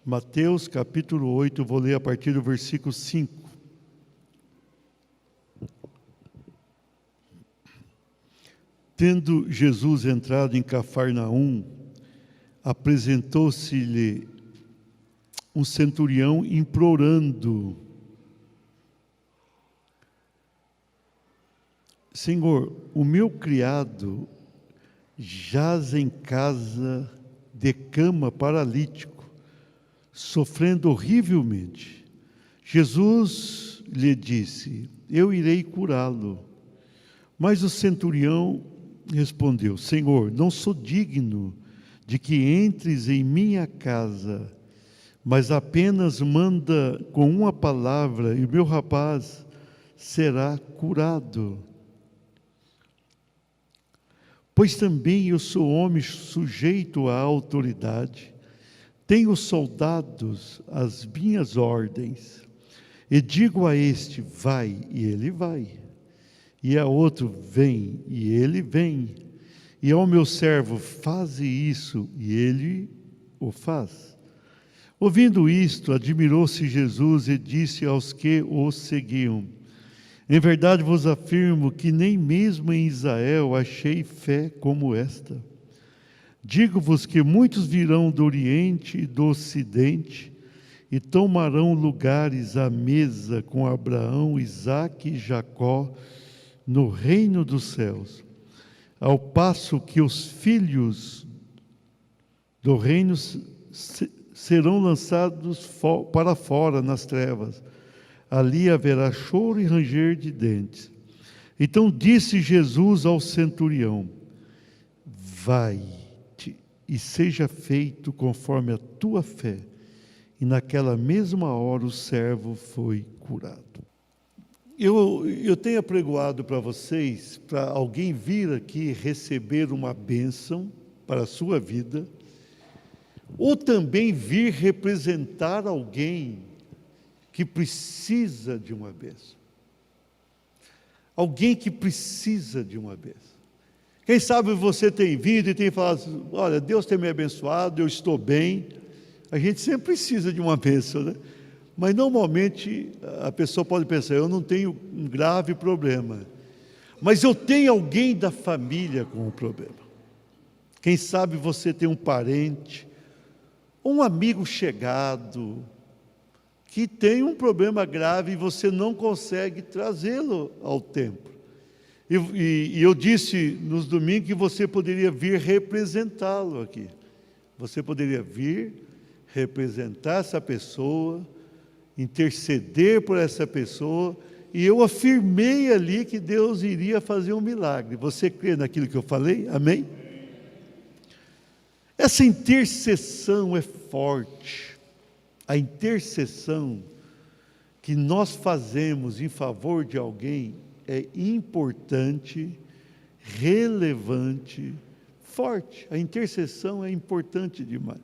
Mateus capítulo 8, vou ler a partir do versículo 5. Tendo Jesus entrado em Cafarnaum, apresentou-se-lhe um centurião implorando: Senhor, o meu criado jaz em casa de cama paralítico, sofrendo horrivelmente. Jesus lhe disse: eu irei curá-lo. Mas o centurião respondeu: Senhor, não sou digno de que entres em minha casa, mas apenas manda com uma palavra e o meu rapaz será curado. Pois também eu sou homem sujeito à autoridade, tenho soldados às minhas ordens, e digo a este: vai, e ele vai, e a outro: vem, e ele vem, e ao meu servo: faze isso, e ele o faz. Ouvindo isto, admirou-se Jesus e disse aos que o seguiam: em verdade vos afirmo que nem mesmo em Israel achei fé como esta. Digo-vos que muitos virão do Oriente e do Ocidente e tomarão lugares à mesa com Abraão, Isaque e Jacó no reino dos céus, ao passo que os filhos do reino serão lançados para fora nas trevas. Ali haverá choro e ranger de dentes. Então disse Jesus ao centurião: vai-te e seja feito conforme a tua fé. E naquela mesma hora o servo foi curado. Eu tenho apregoado para vocês, para alguém vir aqui receber uma bênção para a sua vida, ou também vir representar alguém que precisa de uma bênção. Alguém que precisa de uma bênção. Quem sabe você tem vindo e tem falado: olha, Deus tem me abençoado, eu estou bem. A gente sempre precisa de uma bênção, né? Mas normalmente a pessoa pode pensar: eu não tenho um grave problema, mas eu tenho alguém da família com um problema. Quem sabe você tem um parente, um amigo chegado, que tem um problema grave e você não consegue trazê-lo ao templo. E eu disse nos domingos que você poderia vir representá-lo aqui. Você poderia vir representar essa pessoa, interceder por essa pessoa, e eu afirmei ali que Deus iria fazer um milagre. Você crê naquilo que eu falei? Amém? Essa intercessão é forte. A intercessão que nós fazemos em favor de alguém é importante, relevante, forte. A intercessão é importante demais.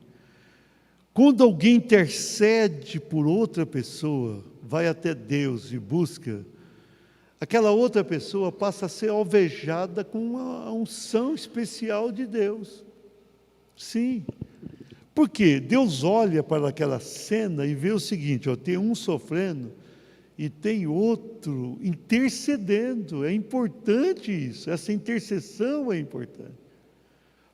Quando alguém intercede por outra pessoa, vai até Deus e busca, aquela outra pessoa passa a ser alvejada com uma unção especial de Deus. Sim. Por quê? Deus olha para aquela cena e vê o seguinte: ó, tem um sofrendo e tem outro intercedendo. É importante isso, essa intercessão é importante.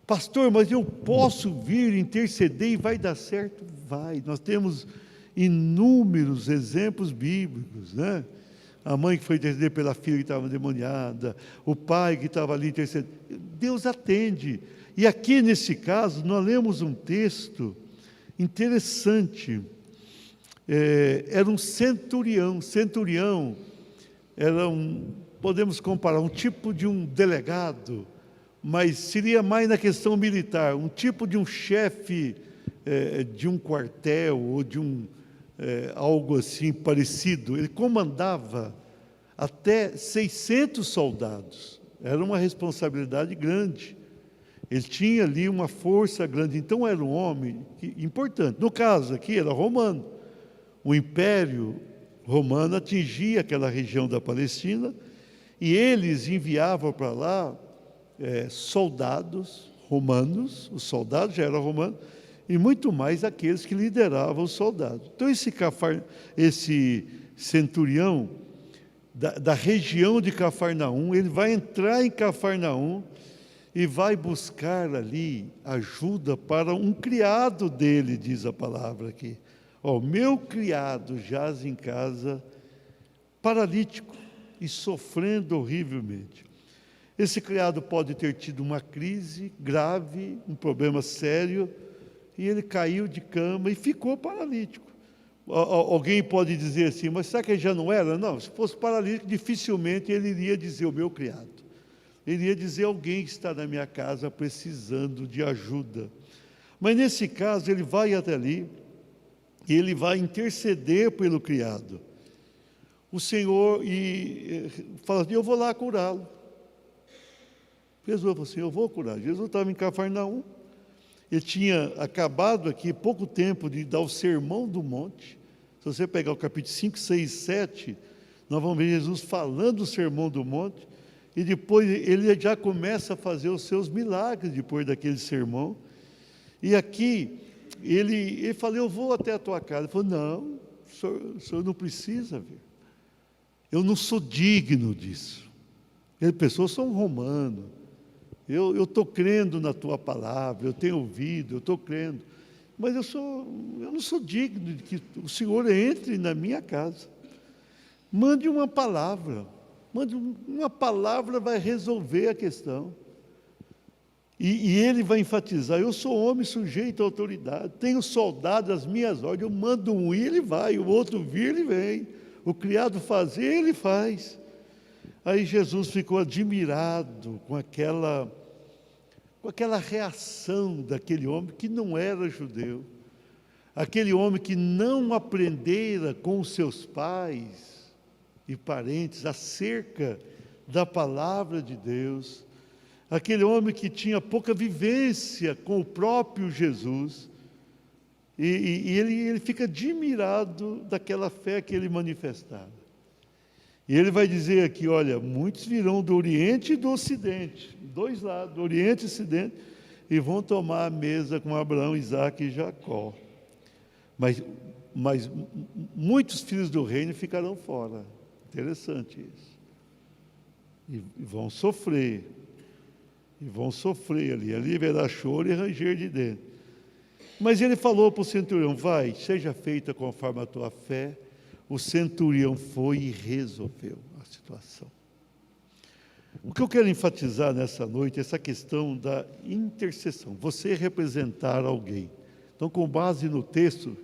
Pastor, mas eu posso vir interceder e vai dar certo? Vai. Nós temos inúmeros exemplos bíblicos, né? A mãe que foi interceder pela filha que estava endemoniada, o pai que estava ali intercedendo. Deus atende. E aqui nesse caso, nós lemos um texto interessante. Era um centurião. Centurião era podemos comparar, um tipo de um delegado, mas seria mais na questão militar, um tipo de um chefe de um quartel ou de algo assim parecido. Ele comandava até 600 soldados. Era uma responsabilidade grande. Ele tinha ali uma força grande, então era um homem importante. No caso aqui era romano. O Império Romano atingia aquela região da Palestina e eles enviavam para lá soldados romanos, os soldados já eram romanos, e muito mais aqueles que lideravam os soldados. Então esse centurião da região de Cafarnaum, ele vai entrar em Cafarnaum e vai buscar ali ajuda para um criado dele, diz a palavra aqui. Ó, meu criado jaz em casa, paralítico e sofrendo horrivelmente. Esse criado pode ter tido uma crise grave, um problema sério, e ele caiu de cama e ficou paralítico. Alguém pode dizer assim, mas será que ele já não era? Não, se fosse paralítico, dificilmente ele iria dizer o meu criado. Ele iria dizer alguém que está na minha casa precisando de ajuda. Mas nesse caso, ele vai até ali e ele vai interceder pelo criado. O Senhor fala assim, eu vou lá curá-lo. Jesus falou assim, eu vou curar. Jesus estava em Cafarnaum. Ele tinha acabado aqui, pouco tempo, de dar o Sermão do Monte. Se você pegar o capítulo 5, 6, 7, nós vamos ver Jesus falando do Sermão do Monte, e depois ele já começa a fazer os seus milagres depois daquele sermão. E aqui, ele falou, eu vou até a tua casa. Ele falou, não, o senhor não precisa vir. Eu não sou digno disso. Ele pensou, eu sou um romano. Eu estou crendo na tua palavra, eu tenho ouvido, eu estou crendo. Mas eu não sou digno de que o Senhor entre na minha casa. Mande uma palavra. Mande uma palavra, vai resolver a questão. E ele vai enfatizar, eu sou homem sujeito à autoridade, tenho soldado às minhas ordens, eu mando um ir, ele vai, o outro vir, ele vem. O criado fazer, ele faz. Aí Jesus ficou admirado com aquela reação daquele homem que não era judeu, aquele homem que não aprendera com os seus pais e parentes acerca da palavra de Deus, aquele homem que tinha pouca vivência com o próprio Jesus, e ele fica admirado daquela fé que ele manifestava. E ele vai dizer aqui, olha, muitos virão do Oriente e do Ocidente, dois lados, do Oriente e Ocidente, e vão tomar a mesa com Abraão, Isaque e Jacó. Mas muitos filhos do reino ficarão fora. Interessante isso. E vão sofrer. E vão sofrer ali. Ali haverá choro e ranger de dentro. Mas ele falou para o centurião, vai, seja feita conforme a tua fé. O centurião foi e resolveu a situação. O que eu quero enfatizar nessa noite é essa questão da intercessão. Você representar alguém. Então, com base no texto,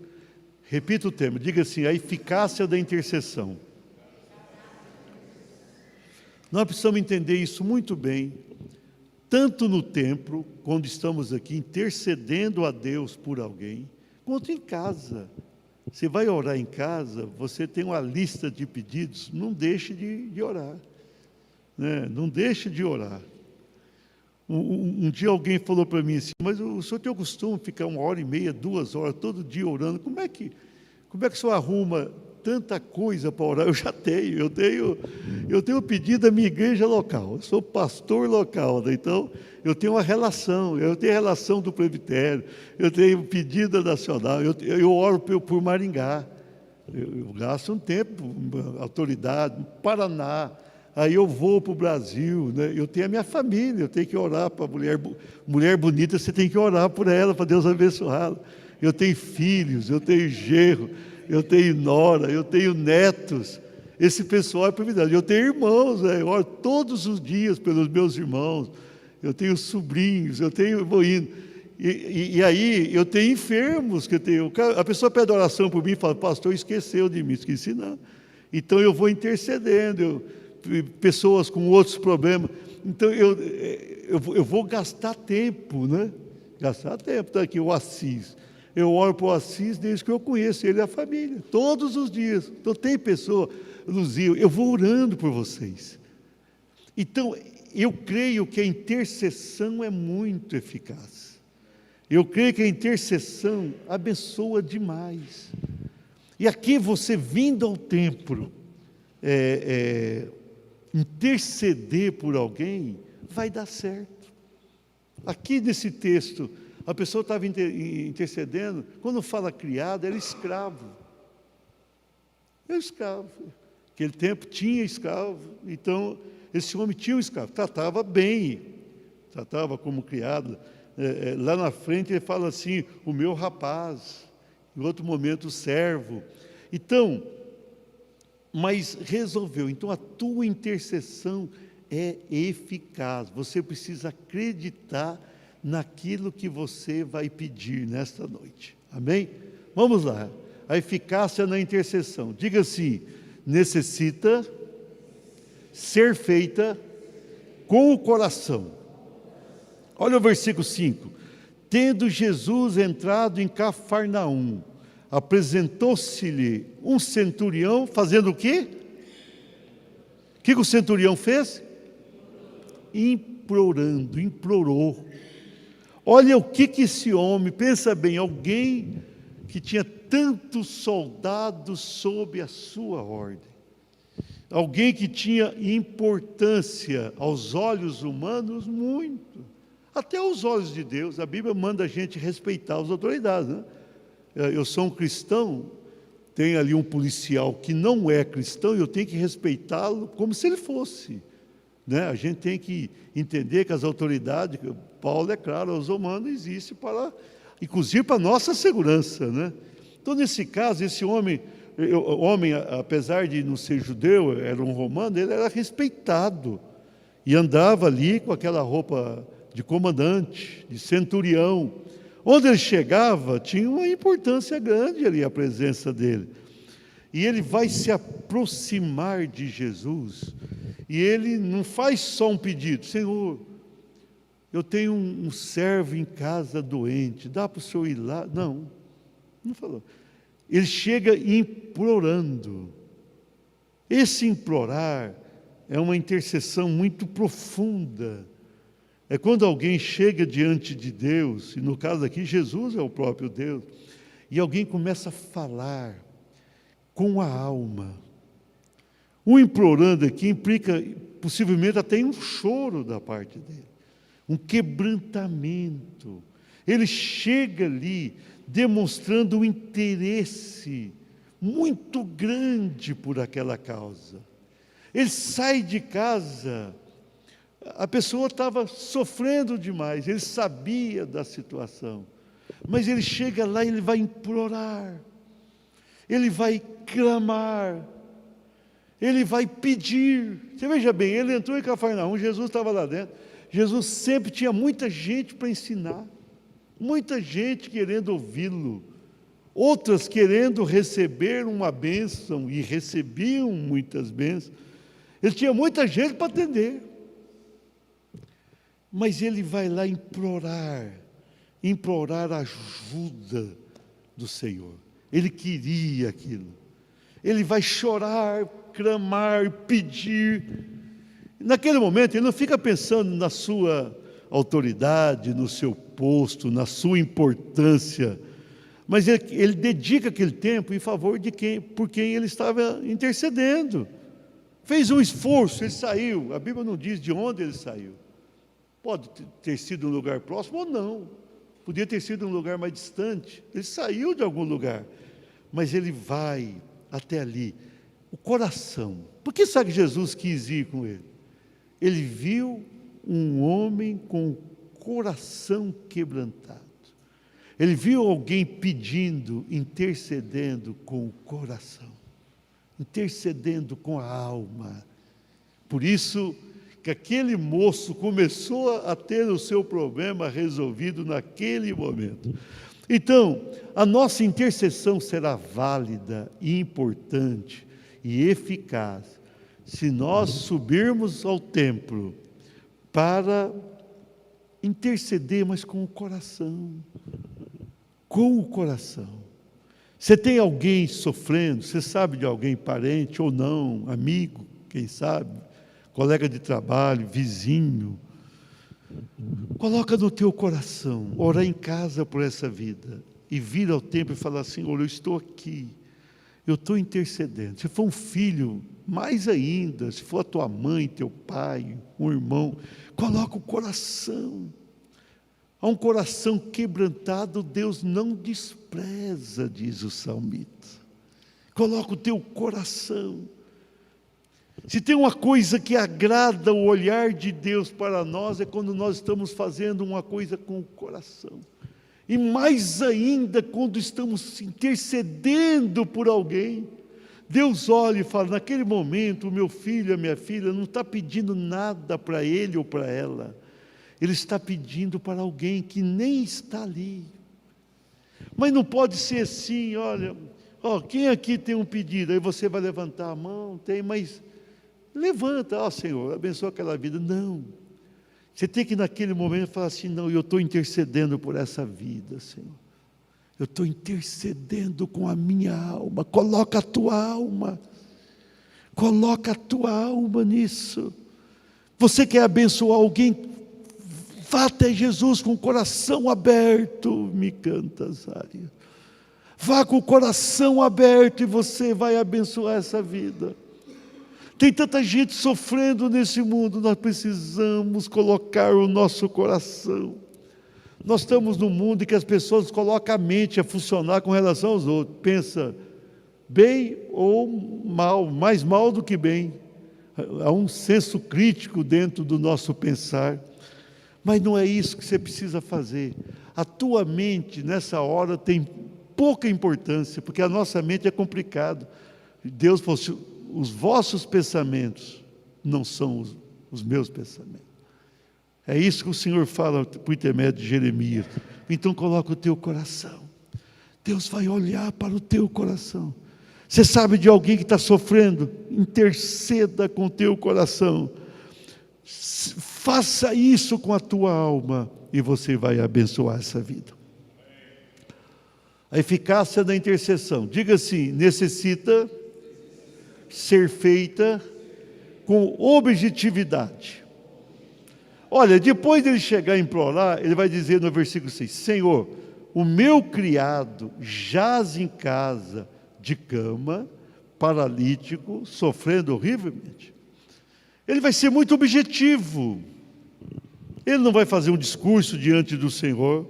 repita o tema, diga assim, a eficácia da intercessão. Nós precisamos entender isso muito bem, tanto no templo, quando estamos aqui intercedendo a Deus por alguém, quanto em casa. Você vai orar em casa, você tem uma lista de pedidos, não deixe de orar. Né? Não deixe de orar. Um dia alguém falou para mim assim, mas o senhor tem o costume de ficar 1h30, 2 horas, todo dia orando, como é que o senhor arruma tanta coisa para orar? Eu já tenho, eu tenho pedido à minha igreja local, eu sou pastor local, né? Então eu tenho uma relação, eu tenho a relação do presbitério, eu tenho pedido nacional, eu oro por Maringá, eu gasto um tempo, autoridade, Paraná, aí eu vou para o Brasil, né? Eu tenho a minha família, eu tenho que orar para a mulher bonita, você tem que orar por ela, para Deus abençoá-la. Eu tenho filhos, eu tenho genro, eu tenho nora, eu tenho netos, esse pessoal é prioridade. Eu tenho irmãos, né? Eu oro todos os dias pelos meus irmãos, eu tenho sobrinhos, vou indo. E aí eu tenho enfermos, a pessoa pede oração por mim e fala, pastor, esqueceu de mim, esqueci não. Então eu vou intercedendo, pessoas com outros problemas, então eu vou gastar tempo, né? Gastar tempo, está aqui o Assis. Eu oro para o Assis desde que eu conheço ele e a família, todos os dias. Então tem pessoa, Luzia, eu vou orando por vocês. Então, eu creio que a intercessão é muito eficaz. Eu creio que a intercessão abençoa demais. E aqui você vindo ao templo, interceder por alguém, vai dar certo. Aqui nesse texto, A pessoa estava intercedendo. Quando fala criado, era escravo. Era escravo. Naquele tempo tinha escravo. Então, esse homem tinha um escravo. Tratava bem. Tratava como criado. Lá na frente ele fala assim, o meu rapaz. Em outro momento, o servo. Então, mas resolveu. Então, a tua intercessão é eficaz. Você precisa acreditar naquilo que você vai pedir nesta noite. Amém? Vamos lá. A eficácia na intercessão. Diga assim: necessita ser feita com o coração. Olha o versículo 5. Tendo Jesus entrado em Cafarnaum, apresentou-se-lhe um centurião, fazendo o quê? O que o centurião fez? Implorou. Olha o que esse homem, pensa bem, alguém que tinha tantos soldados sob a sua ordem, alguém que tinha importância aos olhos humanos, muito, até aos olhos de Deus. A Bíblia manda a gente respeitar as autoridades, né? Eu sou um cristão, tem ali um policial que não é cristão, e eu tenho que respeitá-lo como se ele fosse, né? A gente tem que entender que as autoridades, Paulo é claro, aos romanos existe para, inclusive para a nossa segurança, né? Então, nesse caso, esse homem, apesar de não ser judeu, era um romano, ele era respeitado, e andava ali com aquela roupa de comandante, de centurião. Onde ele chegava, tinha uma importância grande ali a presença dele. E ele vai se aproximar de Jesus, e ele não faz só um pedido: Senhor, eu tenho um servo em casa doente, dá para o senhor ir lá? Não falou. Ele chega implorando. Esse implorar é uma intercessão muito profunda. É quando alguém chega diante de Deus, e no caso aqui Jesus é o próprio Deus, e alguém começa a falar com a alma. O implorando aqui implica possivelmente até um choro da parte dele, um quebrantamento. Ele chega ali demonstrando um interesse muito grande por aquela causa. Ele sai de casa, a pessoa estava sofrendo demais, ele sabia da situação, mas ele chega lá e ele vai implorar, ele vai clamar, ele vai pedir. Você veja bem, ele entrou em Cafarnaum, Jesus estava lá dentro. Jesus sempre tinha muita gente para ensinar, muita gente querendo ouvi-lo, outras querendo receber uma bênção, e recebiam muitas bênçãos. Ele tinha muita gente para atender, mas ele vai lá implorar a ajuda do Senhor. Ele queria aquilo. Ele vai chorar, clamar, pedir. Naquele momento, ele não fica pensando na sua autoridade, no seu posto, na sua importância, mas ele dedica aquele tempo em favor de por quem ele estava intercedendo. Fez um esforço, ele saiu. A Bíblia não diz de onde ele saiu. Pode ter sido um lugar próximo ou não. Podia ter sido um lugar mais distante. Ele saiu de algum lugar, mas ele vai até ali. O coração. Por que sabe que Jesus quis ir com ele? Ele viu um homem com o coração quebrantado. Ele viu alguém pedindo, intercedendo com o coração, intercedendo com a alma. Por isso que aquele moço começou a ter o seu problema resolvido naquele momento. Então, a nossa intercessão será válida e importante e eficaz se nós subirmos ao templo para interceder, mas com o coração. Com o coração. Você tem alguém sofrendo, você sabe de alguém, parente ou não, amigo, quem sabe, colega de trabalho, vizinho. Coloca no teu coração, orar em casa por essa vida, e vir ao templo e falar assim: olha, eu estou aqui, eu estou intercedendo. Se for um filho, mais ainda, se for a tua mãe, teu pai, um irmão, coloca o coração. A um coração quebrantado, Deus não despreza, diz o salmista. Coloca o teu coração. Se tem uma coisa que agrada o olhar de Deus para nós, é quando nós estamos fazendo uma coisa com o coração. E mais ainda quando estamos intercedendo por alguém. Deus olha e fala, naquele momento o meu filho, a minha filha não está pedindo nada para ele ou para ela. Ele está pedindo para alguém que nem está ali. Mas não pode ser assim, olha, quem aqui tem um pedido? Aí você vai levantar a mão, tem, mas levanta, Senhor, abençoa aquela vida. Não, você tem que naquele momento falar assim, não, eu estou intercedendo por essa vida, Senhor. Eu estou intercedendo com a minha alma. Coloca a tua alma. Coloca a tua alma nisso. Você quer abençoar alguém? Vá até Jesus com o coração aberto. Me canta, Zária. Vá com o coração aberto e você vai abençoar essa vida. Tem tanta gente sofrendo nesse mundo. Nós precisamos colocar o nosso coração. Nós estamos num mundo em que as pessoas colocam a mente a funcionar com relação aos outros. Pensa bem ou mal, mais mal do que bem. Há um senso crítico dentro do nosso pensar. Mas não é isso que você precisa fazer. A tua mente, nessa hora, tem pouca importância, porque a nossa mente é complicada. Deus falou assim, os vossos pensamentos não são os meus pensamentos. É isso que o Senhor fala por intermédio de Jeremias. Então coloca o teu coração. Deus vai olhar para o teu coração. Você sabe de alguém que está sofrendo? Interceda com o teu coração. Faça isso com a tua alma e você vai abençoar essa vida. A eficácia da intercessão. Diga assim, necessita ser feita com objetividade. Olha, depois dele chegar a implorar, ele vai dizer no versículo 6, Senhor, o meu criado jaz em casa de cama, paralítico, sofrendo horrivelmente. Ele vai ser muito objetivo. Ele não vai fazer um discurso diante do Senhor,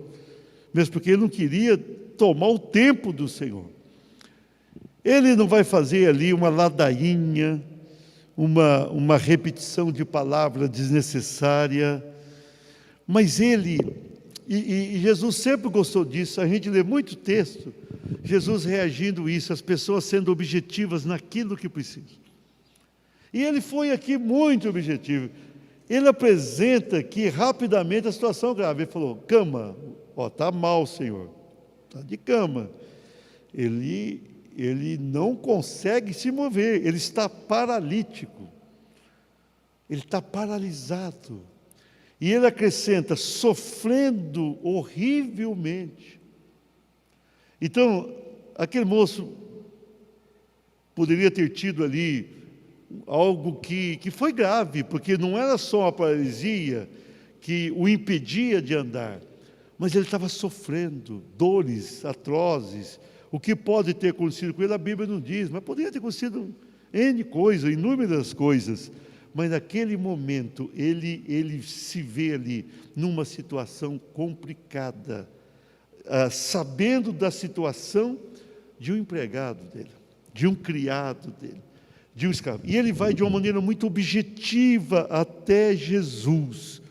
mesmo porque ele não queria tomar o tempo do Senhor. Ele não vai fazer ali uma ladainha, uma repetição de palavra desnecessária, mas ele, e Jesus sempre gostou disso, a gente lê muito texto, Jesus reagindo a isso, as pessoas sendo objetivas naquilo que precisam. E ele foi aqui muito objetivo, ele apresenta aqui rapidamente a situação grave, ele falou, cama, está mal, Senhor, está de cama, ele não consegue se mover, ele está paralítico, ele está paralisado, e ele acrescenta, sofrendo horrivelmente. Então, aquele moço poderia ter tido ali algo que foi grave, porque não era só uma paralisia que o impedia de andar, mas ele estava sofrendo dores atrozes. O que pode ter acontecido com ele, a Bíblia não diz, mas poderia ter acontecido N coisas, inúmeras coisas. Mas naquele momento, ele se vê ali numa situação complicada, sabendo da situação de um empregado dele, de um criado dele, de um escravo. E ele vai de uma maneira muito objetiva até Jesus.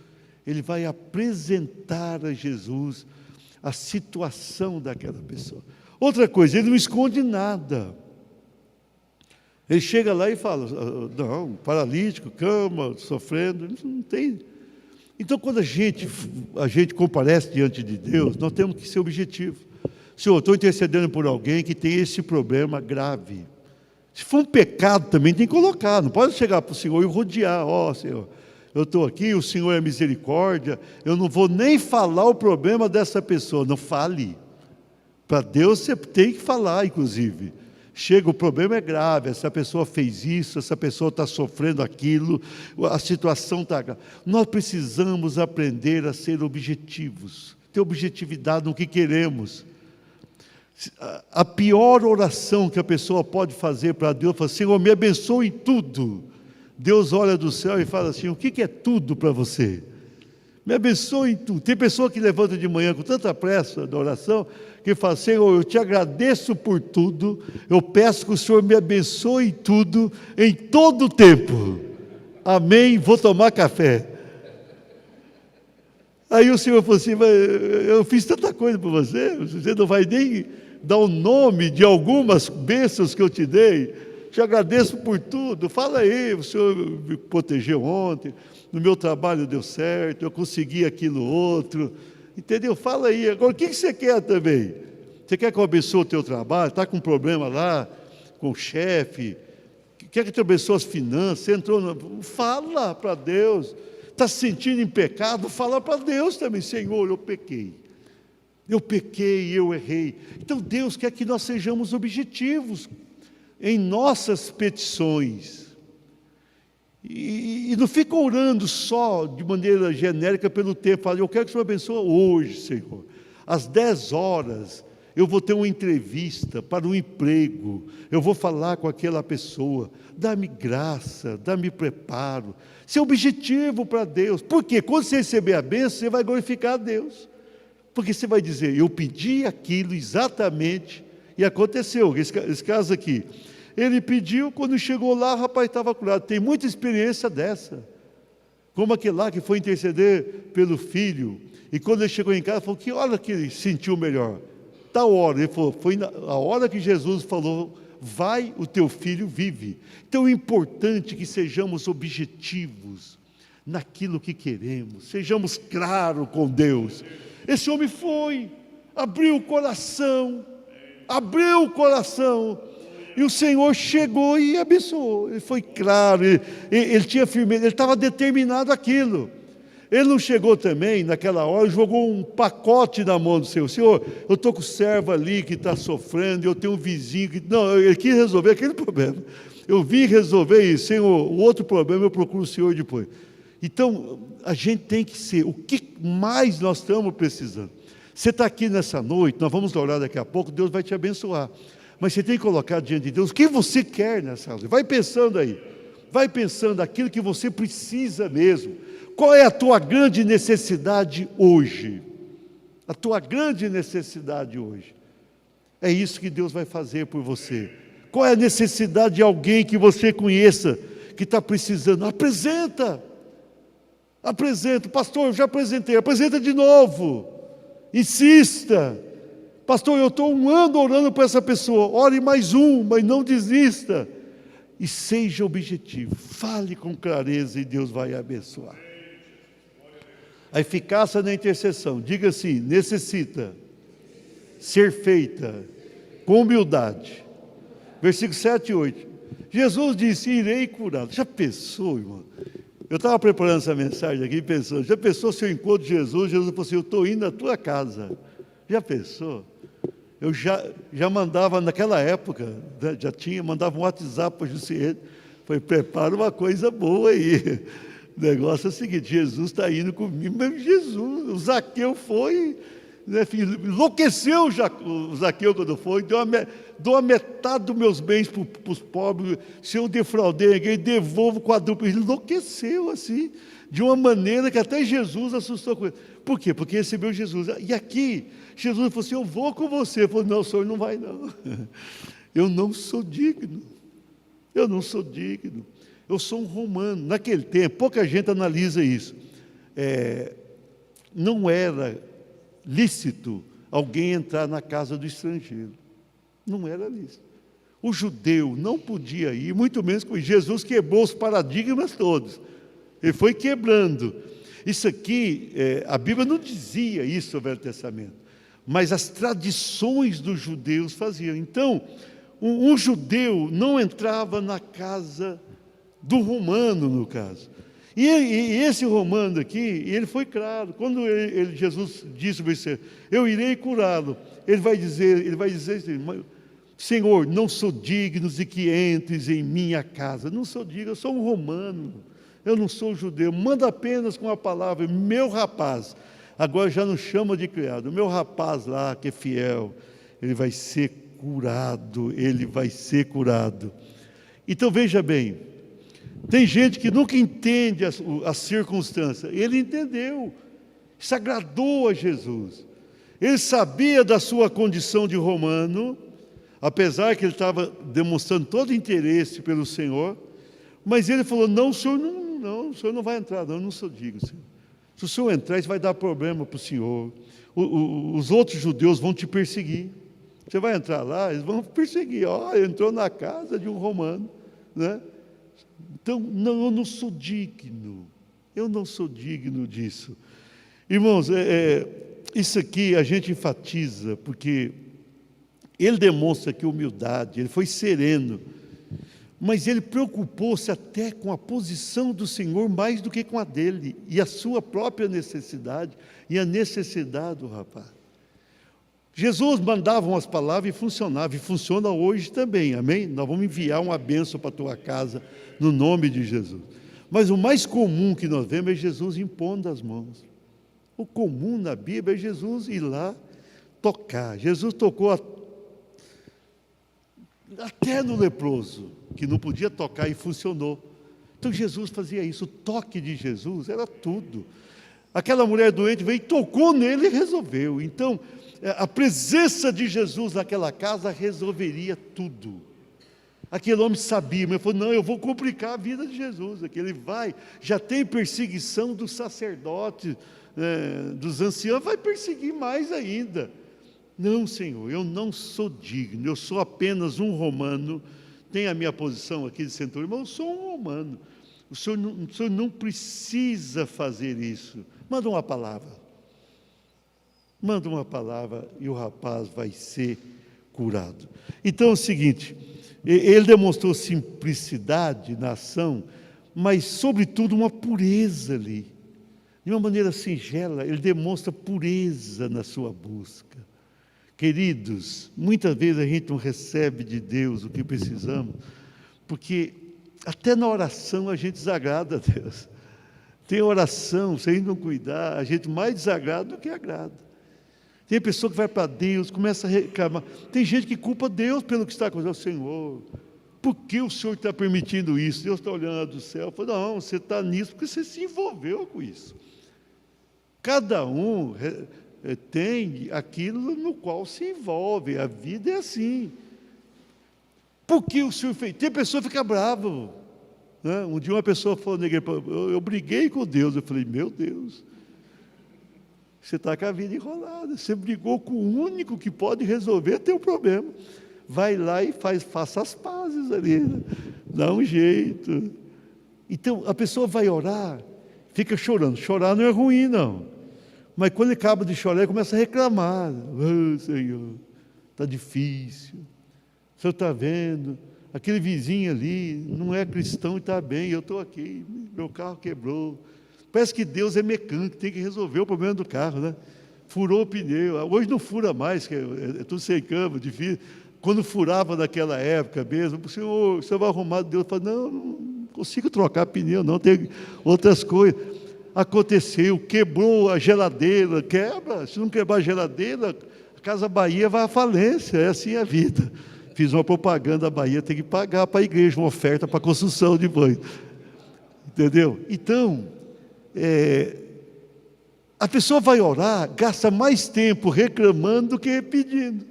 Ele vai apresentar a Jesus a situação daquela pessoa. Outra coisa, ele não esconde nada. Ele chega lá e fala, não, paralítico, cama, sofrendo, não tem. Então, quando a gente comparece diante de Deus, nós temos que ser objetivos. Senhor, estou intercedendo por alguém que tem esse problema grave. Se for um pecado também tem que colocar, não pode chegar para o Senhor e rodear, Senhor, eu estou aqui, o Senhor é misericórdia, eu não vou nem falar o problema dessa pessoa, não fale. Para Deus você tem que falar, inclusive. Chega, o problema é grave, essa pessoa fez isso, essa pessoa está sofrendo aquilo, a situação está grave. Nós precisamos aprender a ser objetivos, ter objetividade no que queremos. A pior oração que a pessoa pode fazer para Deus, fala, Senhor, me abençoe em tudo. Deus olha do céu e fala assim, o que é tudo para você? Me abençoe em tudo. Tem pessoa que levanta de manhã com tanta pressa da oração, que fala: Senhor, eu te agradeço por tudo, eu peço que o Senhor me abençoe em tudo, em todo o tempo. Amém, vou tomar café. Aí o Senhor falou assim: mas eu fiz tanta coisa por você, você não vai nem dar o nome de algumas bênçãos que eu te dei. Te agradeço por tudo. Fala aí, o Senhor me protegeu ontem, no meu trabalho deu certo, eu consegui aquilo outro. Entendeu? Fala aí. Agora, o que você quer também? Você quer que eu abençoe o teu trabalho? Está com um problema lá com o chefe? Quer que eu te abençoe as finanças? Você entrou Fala para Deus. Está se sentindo em pecado? Fala para Deus também: Senhor, eu pequei. Eu pequei, eu errei. Então Deus quer que nós sejamos objetivos em nossas petições. E não fica orando só de maneira genérica pelo tempo. Fala: eu quero que o Senhor abençoe hoje, Senhor. Às 10 horas eu vou ter uma entrevista para um emprego. Eu vou falar com aquela pessoa. Dá-me graça, dá-me preparo. Ser objetivo para Deus. Por quê? Quando você receber a bênção, você vai glorificar a Deus. Porque você vai dizer: eu pedi aquilo exatamente e aconteceu. Esse caso aqui, ele pediu, quando chegou lá, o rapaz estava curado. Tem muita experiência dessa. Como aquele lá que foi interceder pelo filho, e quando ele chegou em casa, falou: que hora que ele sentiu melhor? Tal hora. Ele falou: foi a hora que Jesus falou: vai, o teu filho vive. Então é importante que sejamos objetivos naquilo que queremos, sejamos claros com Deus. Esse homem foi, abriu o coração, e o Senhor chegou e abençoou. Ele foi claro, ele tinha firmeza, ele estava determinado aquilo. Ele não chegou também, naquela hora, jogou um pacote na mão do Senhor: Senhor, eu estou com o servo ali que está sofrendo, eu tenho um vizinho que... Não, ele quis resolver aquele problema. Eu vim resolver isso, Senhor, o outro problema eu procuro o Senhor depois. Então, a gente tem que ser, o que mais nós estamos precisando? Você está aqui nessa noite, nós vamos orar daqui a pouco, Deus vai te abençoar. Mas você tem que colocar diante de Deus o que você quer nessa noite. Vai pensando aí, vai pensando aquilo que você precisa mesmo. Qual é a tua grande necessidade hoje? A tua grande necessidade hoje. É isso que Deus vai fazer por você. Qual é a necessidade de alguém que você conheça, que está precisando? Apresenta. Pastor, eu já apresentei. Apresenta de novo. Insista. Pastor, eu estou 1 ano orando para essa pessoa. Ore mais mas não desista. E seja objetivo. Fale com clareza e Deus vai abençoar. A eficácia na intercessão, diga assim: necessita ser feita com humildade. Versículos 7 e 8. Jesus disse: irei curá-lo. Já pensou, irmão? Eu estava preparando essa mensagem aqui pensando: já pensou se eu encontro Jesus? Jesus falou assim: eu estou indo à tua casa. Já pensou? Eu já mandava naquela época, mandava um WhatsApp para o Jussier. Falei: prepara uma coisa boa aí. O negócio é o seguinte: Jesus está indo comigo. Mas Jesus, o Zaqueu foi, né, enlouqueceu o Zaqueu quando foi. Dou a metade dos meus bens para os pobres. Se eu defraudei alguém, devolvo quadruplo. Ele enlouqueceu assim, de uma maneira que até Jesus assustou com ele. Por quê? Porque recebeu Jesus. E aqui, Jesus falou assim: eu vou com você. Ele falou: não, o senhor não vai não. Eu não sou digno. Eu sou um romano. Naquele tempo, pouca gente analisa isso. Não era lícito alguém entrar na casa do estrangeiro. Não era lícito. O judeu não podia ir, muito menos com Jesus quebrou os paradigmas todos. Ele foi quebrando. Isso aqui, a Bíblia não dizia isso no Velho Testamento, mas as tradições dos judeus faziam. Então, um judeu não entrava na casa do romano, no caso. E esse romano aqui, ele foi claro. Quando Jesus disse: eu irei curá-lo, ele vai dizer assim: Senhor, não sou digno de que entres em minha casa. Não sou digno, eu sou um romano, eu não sou judeu. Manda apenas com a palavra: meu rapaz. Agora já não chama de criado. O meu rapaz lá, que é fiel, ele vai ser curado. Então veja bem, tem gente que nunca entende a circunstância. Ele entendeu. Isso agradou a Jesus. Ele sabia da sua condição de romano, apesar que ele estava demonstrando todo o interesse pelo Senhor, mas ele falou, não, o senhor não vai entrar, não, eu não sou digno, Senhor. Se o senhor entrar, isso vai dar problema para o senhor. Os outros judeus vão te perseguir. Você vai entrar lá, eles vão perseguir. Entrou na casa de um romano, né? Então, não, eu não sou digno. Eu não sou digno disso. Irmãos, isso aqui a gente enfatiza, porque ele demonstra que humildade, ele foi sereno, mas ele preocupou-se até com a posição do Senhor mais do que com a dele, e a sua própria necessidade, e a necessidade do rapaz. Jesus mandava umas palavras e funcionava, e funciona hoje também, amém? Nós vamos enviar uma bênção para a tua casa, no nome de Jesus. Mas o mais comum que nós vemos é Jesus impondo as mãos. O comum na Bíblia é Jesus ir lá tocar. Jesus tocou até no leproso, que não podia tocar e funcionou. Então Jesus fazia isso, o toque de Jesus era tudo. Aquela mulher doente veio, tocou nele e resolveu. Então, a presença de Jesus naquela casa resolveria tudo. Aquele homem sabia, mas falou, não, eu vou complicar a vida de Jesus. Aqui ele vai, já tem perseguição dos sacerdotes, dos anciãos, vai perseguir mais ainda. Não, Senhor, eu não sou digno, eu sou apenas um romano, tem a minha posição aqui de centurião, mas eu sou um romano. O senhor não precisa fazer isso. Manda uma palavra. Manda uma palavra e o rapaz vai ser curado. Então é o seguinte, ele demonstrou simplicidade na ação, mas sobretudo uma pureza ali. De uma maneira singela, ele demonstra pureza na sua busca. Queridos, muitas vezes a gente não recebe de Deus o que precisamos, porque até na oração a gente desagrada a Deus. Tem oração, se a gente não cuidar, a gente mais desagrada do que agrada. Tem pessoa que vai para Deus, começa a reclamar. Tem gente que culpa Deus pelo que está acontecendo. Senhor, por que o Senhor está permitindo isso? Deus está olhando do céu. Fala, não, você está nisso porque você se envolveu com isso. Cada um tem aquilo no qual se envolve. A vida é assim. Por que o Senhor fez? Tem pessoa que fica brava. Né? Um dia uma pessoa falou na igreja, eu briguei com Deus. Eu falei, meu Deus, você está com a vida enrolada. Você brigou com o único que pode resolver teu problema. Vai lá e faça as pazes ali. Né? Dá um jeito. Então, a pessoa vai orar, fica chorando. Chorar não é ruim, não. Mas quando ele acaba de chorar, ele começa a reclamar. Senhor, está difícil. O Senhor está vendo, aquele vizinho ali não é cristão e está bem, eu estou aqui, meu carro quebrou. Parece que Deus é mecânico, tem que resolver o problema do carro, né? Furou o pneu, hoje não fura mais, que é tudo sem câmbio, difícil. Quando furava naquela época mesmo, o senhor vai arrumar, Deus fala, não consigo trocar pneu, não, tem outras coisas. Aconteceu, quebrou a geladeira, quebra, se não quebrar a geladeira, a Casa Bahia vai à falência, é assim a vida. Fiz uma propaganda, a Bahia tem que pagar para a igreja, uma oferta para a construção de banho. Entendeu? Então, a pessoa vai orar, gasta mais tempo reclamando do que pedindo.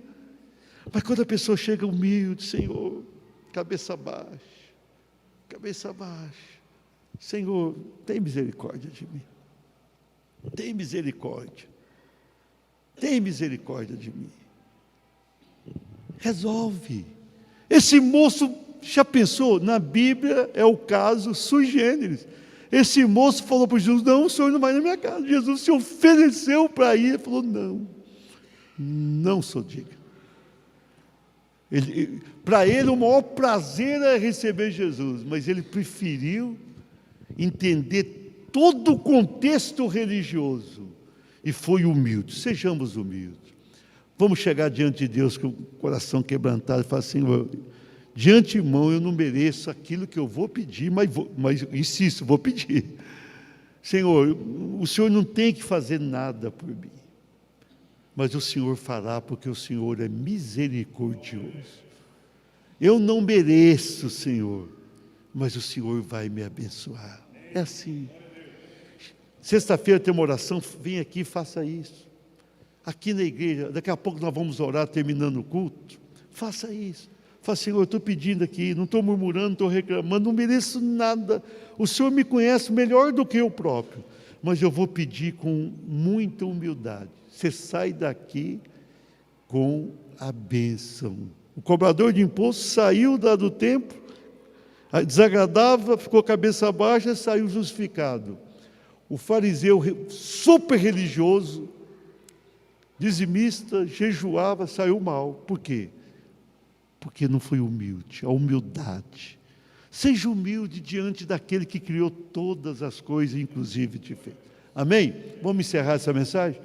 Mas quando a pessoa chega humilde, Senhor, cabeça baixa, Senhor, tem misericórdia de mim. Tem misericórdia. Tem misericórdia de mim. Resolve. Esse moço, já pensou? Na Bíblia é o caso sui generis. Esse moço falou para Jesus, não, o senhor não vai na minha casa. Jesus se ofereceu para ir, ele falou, não sou digno. Para ele o maior prazer é receber Jesus, mas ele preferiu entender todo o contexto religioso e foi humilde. Sejamos humildes. Vamos chegar diante de Deus com o coração quebrantado e falar, Senhor, de antemão eu não mereço aquilo que eu vou pedir, mas insisto, vou pedir. Senhor, o Senhor não tem que fazer nada por mim, mas o Senhor fará porque o Senhor é misericordioso. Eu não mereço, Senhor, mas o Senhor vai me abençoar. É assim. Sexta-feira tem uma oração, vem aqui e faça isso. Aqui na igreja, daqui a pouco nós vamos orar terminando o culto. Faça isso. Fala, Senhor, eu estou pedindo aqui, não estou murmurando, não estou reclamando, não mereço nada. O Senhor me conhece melhor do que eu próprio. Mas eu vou pedir com muita humildade. Você sai daqui com a bênção. O cobrador de imposto saiu do templo, desagradava, ficou cabeça baixa, saiu justificado. O fariseu super religioso, dizimista, jejuava, saiu mal. Por quê? Porque não foi humilde. A humildade. Seja humilde diante daquele que criou todas as coisas, inclusive te fez. Amém? Vamos encerrar essa mensagem?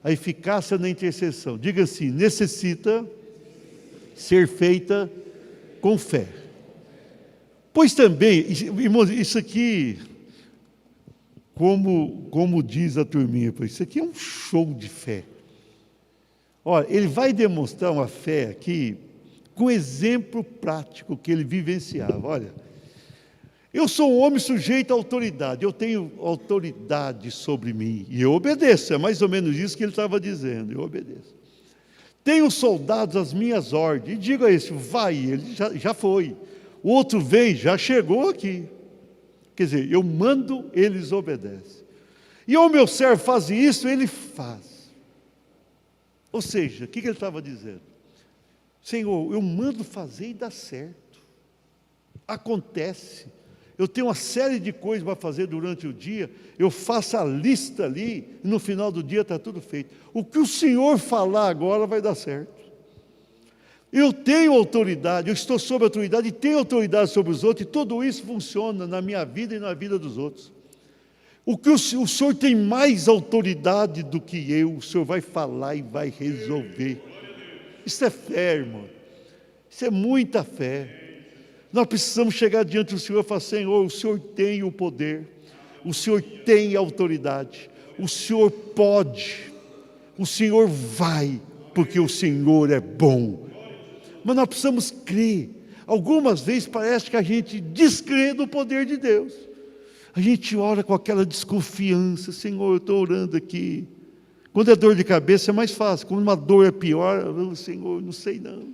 A eficácia na intercessão. Diga assim, necessita ser feita com fé. Pois também, irmãos, isso aqui, como diz a turminha, isso aqui é um show de fé. Olha, ele vai demonstrar uma fé aqui com exemplo prático que ele vivenciava. Olha, eu sou um homem sujeito à autoridade, eu tenho autoridade sobre mim, e eu obedeço, é mais ou menos isso que ele estava dizendo, eu obedeço. Tenho soldados às minhas ordens, e digo a esse, vai, ele já foi. O outro vem, já chegou aqui. Quer dizer, eu mando, eles obedecem. E o meu servo faz isso, ele faz. Ou seja, o que ele estava dizendo? Senhor, eu mando fazer e dá certo. Acontece. Eu tenho uma série de coisas para fazer durante o dia, eu faço a lista ali, e no final do dia está tudo feito. O que o Senhor falar agora vai dar certo. Eu tenho autoridade, eu estou sob autoridade e tenho autoridade sobre os outros, e tudo isso funciona na minha vida e na vida dos outros. O que o Senhor tem mais autoridade do que eu, o Senhor vai falar e vai resolver. Isso é fé, irmão. Isso é muita fé. Nós precisamos chegar diante do Senhor e falar, Senhor, o Senhor tem o poder, o Senhor tem a autoridade, o Senhor pode, o Senhor vai, porque o Senhor é bom. Mas nós precisamos crer. Algumas vezes parece que a gente descrê do poder de Deus. A gente ora com aquela desconfiança, Senhor, eu estou orando aqui. Quando é dor de cabeça é mais fácil, quando uma dor é pior, Senhor, não sei não.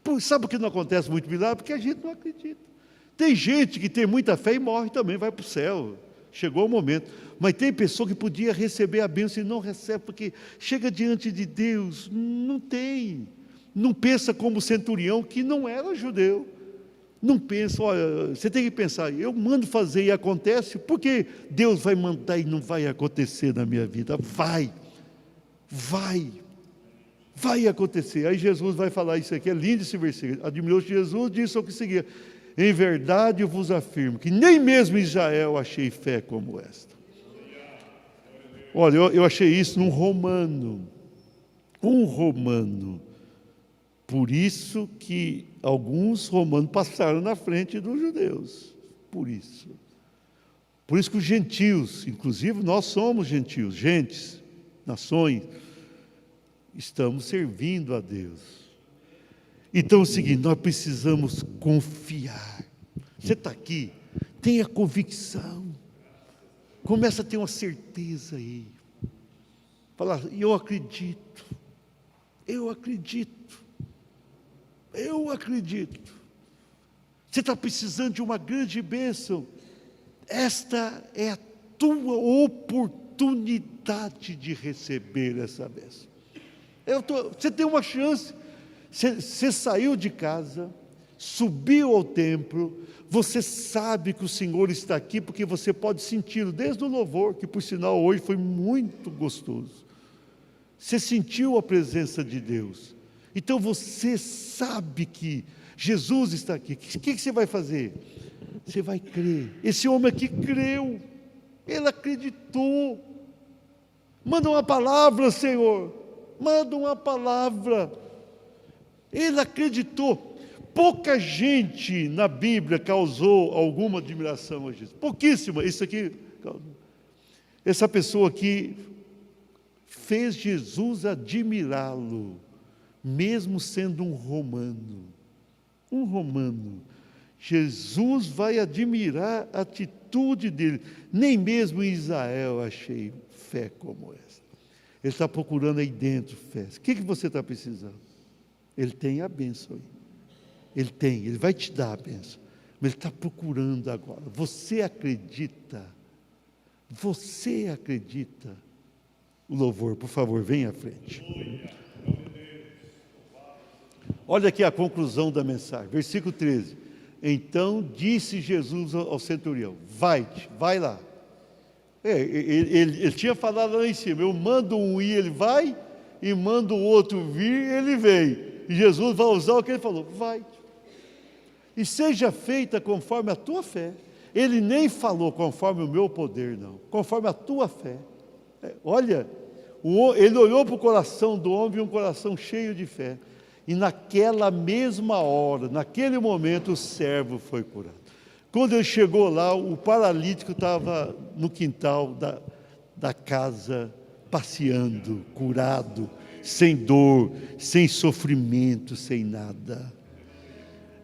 Pô, sabe por que não acontece muito milagre? Porque a gente não acredita. Tem gente que tem muita fé e morre também, vai para o céu. Chegou o momento. Mas tem pessoa que podia receber a bênção e não recebe, porque chega diante de Deus, não tem. Não pensa como o centurião, que não era judeu. Não pensa, olha, você tem que pensar, eu mando fazer e acontece, porque Deus vai mandar e não vai acontecer na minha vida. Vai acontecer. Aí Jesus vai falar isso aqui, é lindo esse versículo. Admirou-se Jesus, disse ao que seguia, em verdade eu vos afirmo, que nem mesmo em Israel achei fé como esta. Olha, eu achei isso num romano. Um romano. Por isso que alguns romanos passaram na frente dos judeus. Por isso. Por isso que os gentios, inclusive nós somos gentios, gentes, nações, estamos servindo a Deus. Então é o seguinte, nós precisamos confiar. Você está aqui, tenha convicção. Começa a ter uma certeza aí. Falar, eu acredito. Você está precisando de uma grande bênção. Esta é a tua oportunidade de receber essa bênção. Você tem uma chance. Você saiu de casa, subiu ao templo, você sabe que o Senhor está aqui, porque você pode senti-lo desde o louvor, que por sinal hoje foi muito gostoso. Você sentiu a presença de Deus. Então você sabe que Jesus está aqui. O que você vai fazer? Você vai crer. Esse homem aqui creu. Ele acreditou. Manda uma palavra, Senhor. Manda uma palavra. Ele acreditou. Pouca gente na Bíblia causou alguma admiração a Jesus. Pouquíssima. Isso aqui, essa pessoa aqui fez Jesus admirá-lo, mesmo sendo um romano. Um romano. Jesus vai admirar a atitude dele. Nem mesmo em Israel achei fé como essa. Ele está procurando aí dentro fé. O que você está precisando? Ele tem a bênção aí. Ele vai te dar a bênção. Mas ele está procurando agora. Você acredita? Você acredita? O louvor, por favor, venha à frente. Olha aqui a conclusão da mensagem, versículo 13. Então disse Jesus ao centurião: vai lá. Ele tinha falado lá em cima: eu mando um ir, ele vai, e mando o outro vir, ele vem. E Jesus vai usar o que ele falou: vai. E seja feita conforme a tua fé. Ele nem falou conforme o meu poder, não, conforme a tua fé. Olha, ele olhou para o coração do homem, um coração cheio de fé. E naquela mesma hora, naquele momento, o servo foi curado. Quando ele chegou lá, o paralítico estava no quintal da casa, passeando, curado, sem dor, sem sofrimento, sem nada.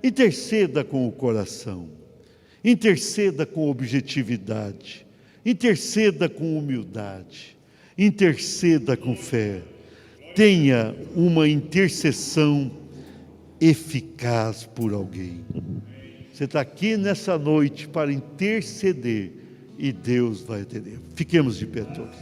Interceda com o coração, interceda com objetividade, interceda com humildade, interceda com fé. Tenha uma intercessão eficaz por alguém. Você está aqui nessa noite para interceder e Deus vai atender. Fiquemos de pé todos.